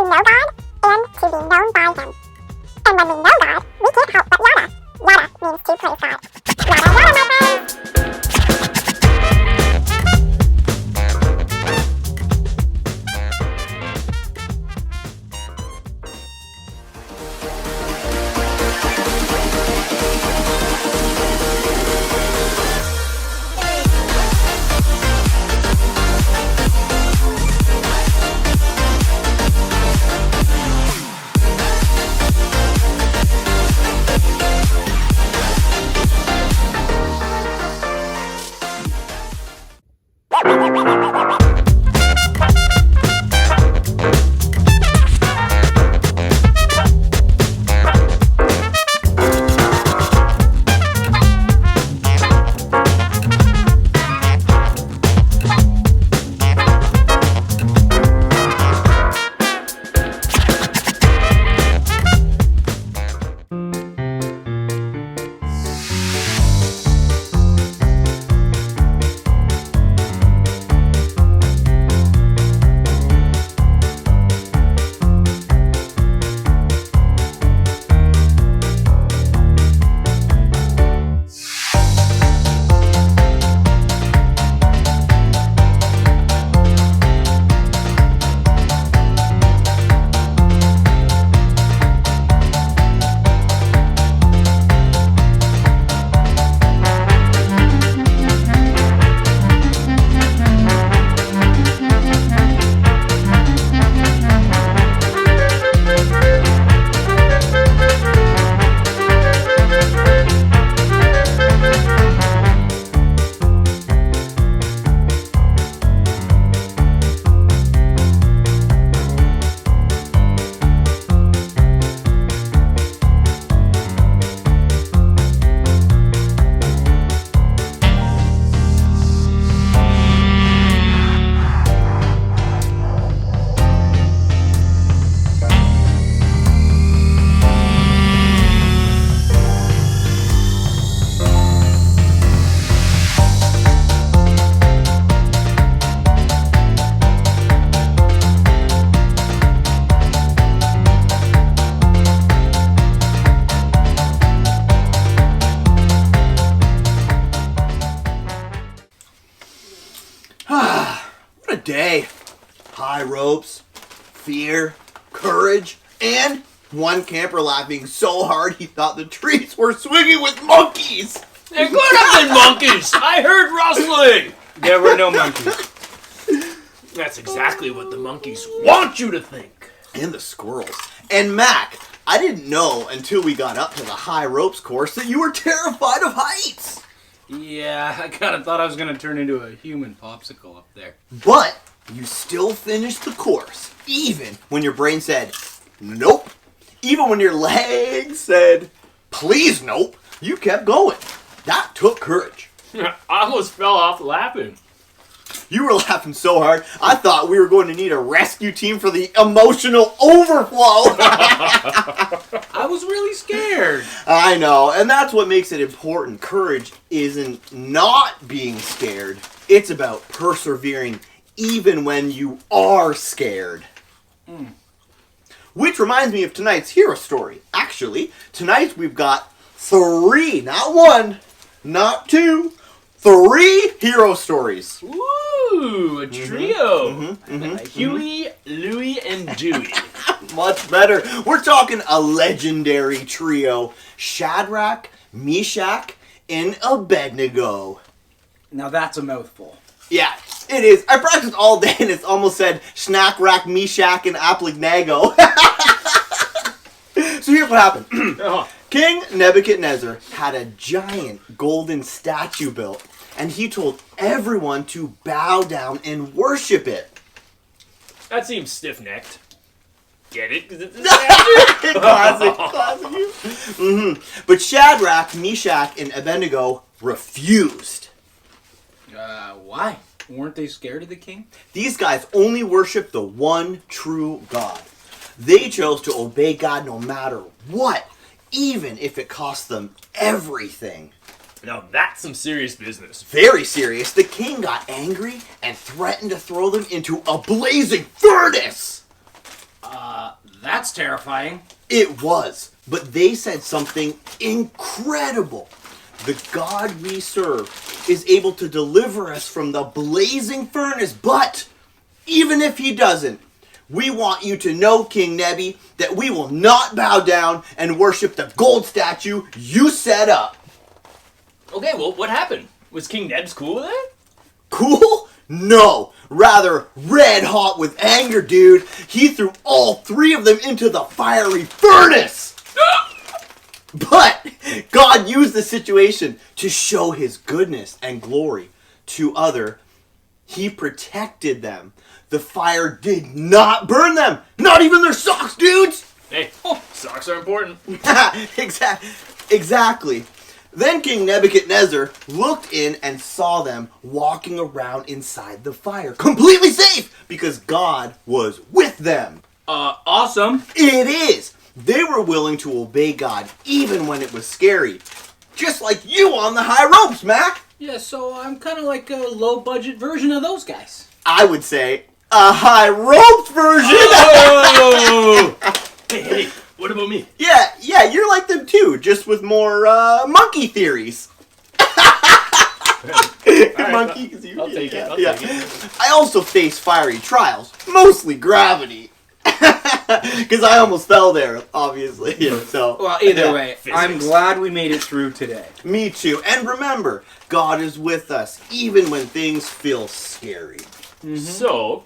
know God and to be known by Him. And when we know God, we can't help but yada. Yada means to praise God. Yada, yada, my friends! What a day. High ropes, fear, courage, and one camper laughing so hard he thought the trees were swinging with monkeys. There could have been monkeys. I heard rustling. There were no monkeys. That's exactly what the monkeys want you to think. And the squirrels. And Mac, I didn't know until we got up to the high ropes course that you were terrified of heights. Yeah, I kind of thought I was going to turn into a human popsicle up there. But you still finished the course, even when your brain said, nope. Even when your legs said, please nope. You kept going. That took courage. I almost fell off laughing. You were laughing so hard, I thought we were going to need a rescue team for the emotional overflow. I was really scared. I know, and that's what makes it important. Courage isn't not being scared. It's about persevering even when you are scared. Which reminds me of tonight's hero story. Actually, tonight we've got 3, not 1, not 2, 3 hero stories. Ooh, a trio. Huey, Louie, and Dewey. Much better. We're talking a legendary trio. Shadrach, Meshach, and Abednego. Now that's a mouthful. Yeah, it is. I practiced all day and it's almost said Schnack, Rack, Meshach, and Aplignago. So here's what happened. King Nebuchadnezzar had a giant golden statue built, and he told everyone to bow down and worship it. That seems stiff-necked. Get it? 'Cause it's a statue. Classic. But Shadrach, Meshach, and Abednego refused. Why? Weren't they scared of the king? These guys only worship the one true God. They chose to obey God no matter what, even if it cost them everything. Now that's some serious business. Very serious. The king got angry and threatened to throw them into a blazing furnace. That's terrifying. It was, but they said something incredible. The God we serve is able to deliver us from the blazing furnace, but even if he doesn't, we want you to know, King Nebi, that we will not bow down and worship the gold statue you set up. Okay, well, what happened? Was King Neb's cool with it? Cool? No, rather red hot with anger, dude. He threw all 3 of them into the fiery furnace. But God used the situation to show his goodness and glory to other. He protected them. The fire did not burn them. Not even their socks, dudes. Hey, socks are important. Exactly. Then King Nebuchadnezzar looked in and saw them walking around inside the fire, completely safe, because God was with them. Awesome. It is. They were willing to obey God even when it was scary. Just like you on the high ropes, Mac. Yeah, so I'm kind of like a low-budget version of those guys. I would say a high ropes version. Oh! Hey, what about me? Yeah, you're like them too, just with more monkey theories. Right, Monkey, 'cause you. I'll take it. I'll Yeah. take it. I also face fiery trials, mostly gravity. Because I almost fell there, obviously. So. Well, either Yeah. way, Physics. I'm glad we made it through today. Me too. And remember, God is with us even when things feel scary. So,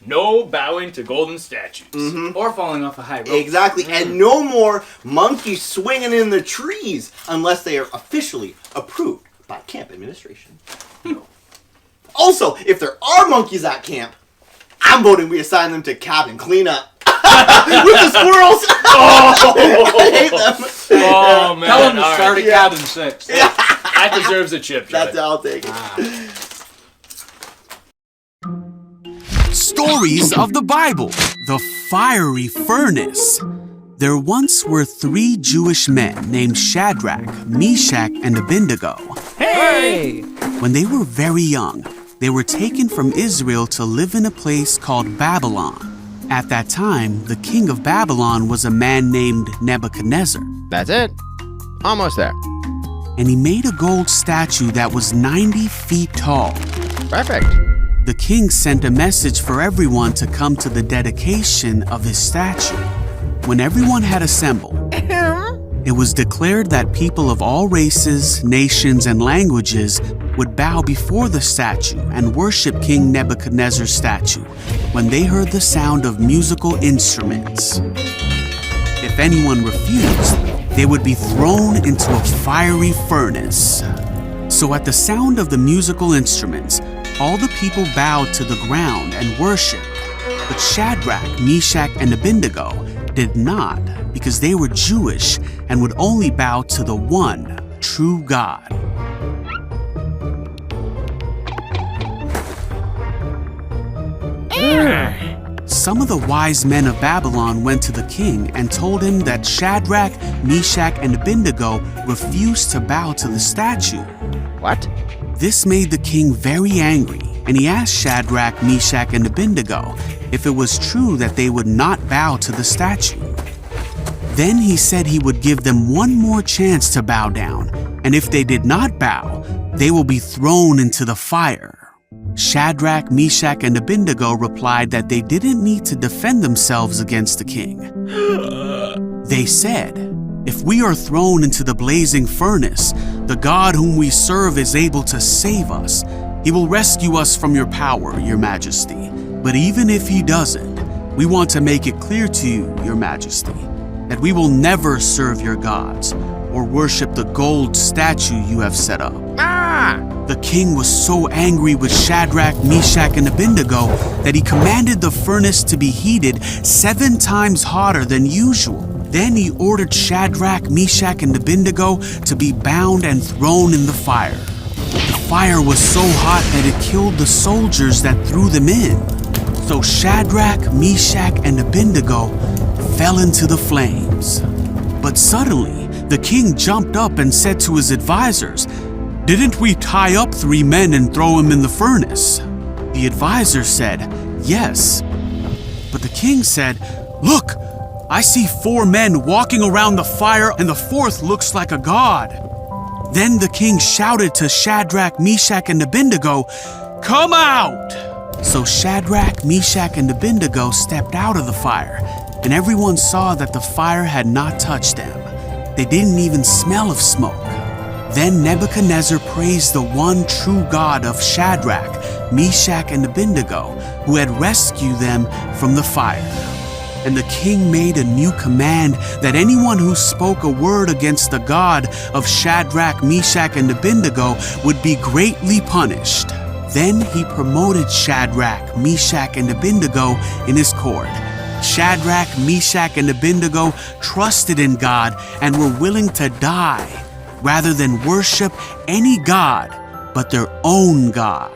no bowing to golden statues. Or falling off a high rope. Exactly. And no more monkeys swinging in the trees unless they are officially approved by camp administration. Also, if there are monkeys at camp, I'm voting we assign them to cabin cleanup. With the squirrels. I hate them. Oh, man. Tell them to all start right. at cabin 6. That deserves a chip, Joey. That's I'll take it. Stories of the Bible, the fiery furnace. There once were 3 Jewish men named Shadrach, Meshach, and Abednego. Hey! When they were very young, they were taken from Israel to live in a place called Babylon. At that time, the king of Babylon was a man named Nebuchadnezzar. That's it. Almost there. And he made a gold statue that was 90 feet tall. Perfect. The king sent a message for everyone to come to the dedication of his statue. When everyone had assembled, it was declared that people of all races, nations, and languages would bow before the statue and worship King Nebuchadnezzar's statue when they heard the sound of musical instruments. If anyone refused, they would be thrown into a fiery furnace. So at the sound of the musical instruments, all the people bowed to the ground and worshiped. But Shadrach, Meshach, and Abednego did not, because they were Jewish and would only bow to the one true God. Some of the wise men of Babylon went to the king and told him that Shadrach, Meshach, and Abednego refused to bow to the statue. What? This made the king very angry, and he asked Shadrach, Meshach, and Abednego if it was true that they would not bow to the statue. Then he said he would give them one more chance to bow down, and if they did not bow, they will be thrown into the fire. Shadrach, Meshach, and Abednego replied that they didn't need to defend themselves against the king. They said, "If we are thrown into the blazing furnace, the God whom we serve is able to save us. He will rescue us from your power, your majesty. But even if he doesn't, we want to make it clear to you, your majesty, that we will never serve your gods or worship the gold statue you have set up." The king was so angry with Shadrach, Meshach, and Abednego that he commanded the furnace to be heated 7 times hotter than usual. Then he ordered Shadrach, Meshach, and Abednego to be bound and thrown in the fire. The fire was so hot that it killed the soldiers that threw them in. So Shadrach, Meshach, and Abednego fell into the flames. But suddenly, the king jumped up and said to his advisors, "Didn't we tie up 3 men and throw them in the furnace?" The advisors said, "Yes." But the king said, "Look, I see 4 men walking around the fire, and the 4th looks like a god." Then the king shouted to Shadrach, Meshach, and Abednego, "Come out!" So Shadrach, Meshach, and Abednego stepped out of the fire, and everyone saw that the fire had not touched them. They didn't even smell of smoke. Then Nebuchadnezzar praised the one true God of Shadrach, Meshach, and Abednego, who had rescued them from the fire. And the king made a new command that anyone who spoke a word against the God of Shadrach, Meshach, and Abednego would be greatly punished. Then he promoted Shadrach, Meshach, and Abednego in his court. Shadrach, Meshach, and Abednego trusted in God and were willing to die rather than worship any god but their own God.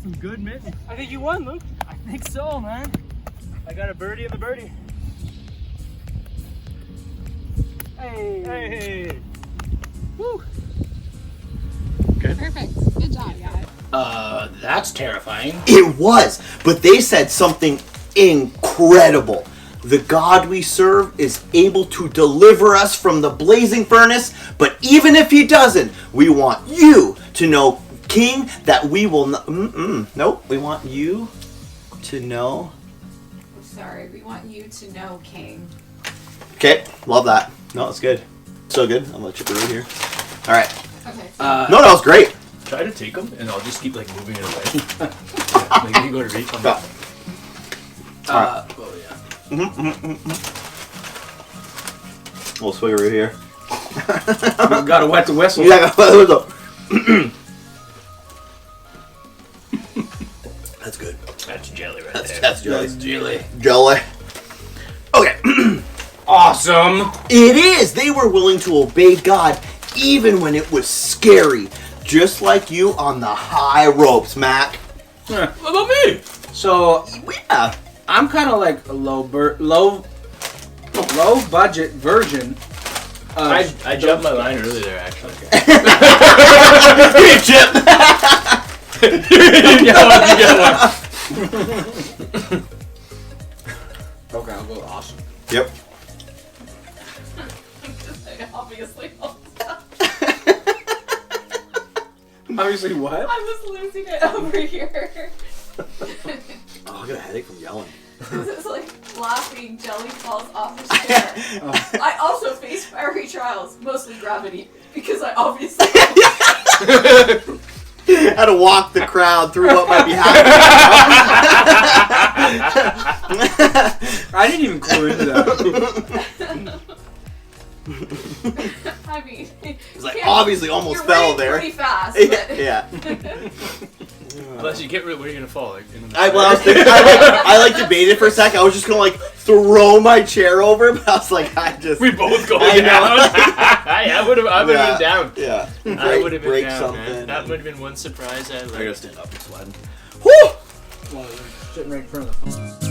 Some good mittens. I think you won, Luke. I think so, man. I got a birdie in the birdie. Hey. Hey. Woo. Good. Perfect. Good job, guys. That's terrifying. It was, but they said something incredible. The God we serve is able to deliver us from the blazing furnace, but even if he doesn't, we want you to know, King, that we will not... Nope, we want you to know Sorry, we want you to know, King. Okay, love that. No, it's good. So good. I'm gonna chip it right here. All right. Okay. No, that was great. Try to take them, and I'll just keep like moving it away. Like you go to reach one. Go. Oh yeah. We'll swing it right here. Gotta wet the whistle. Yeah, that's good. That's jelly right That's, there. that's jelly. That's jelly. Jelly. Okay. Awesome. It is. They were willing to obey God even when it was scary. Just like you on the high ropes, Mac. What about me? So Yeah. I'm kind of like a low budget version. I jumped my line early there, actually. Give me a chip. Yeah, why don't you get one? Okay, I'll go awesome. Yep. Obviously. Obviously, what? I was losing it over here. Oh, I got a headache from yelling. This is like laughing, jelly falls off his chair. I also face fiery trials, mostly gravity, because I obviously. Had to walk the crowd through what might be happening. I didn't even clue into that. I mean, He's like, obviously almost you're fell running there. pretty fast. But Yeah. Unless you get rid, where are you gonna fall? Like, in the I debated for a second. I was just gonna like throw my chair over, but I was like, we both go I down. know. I would have been down. Yeah. I would have been break down, something. man. That would have been one surprise I I gotta liked. stand up and sweat. Well, they're sitting right in front of the phone.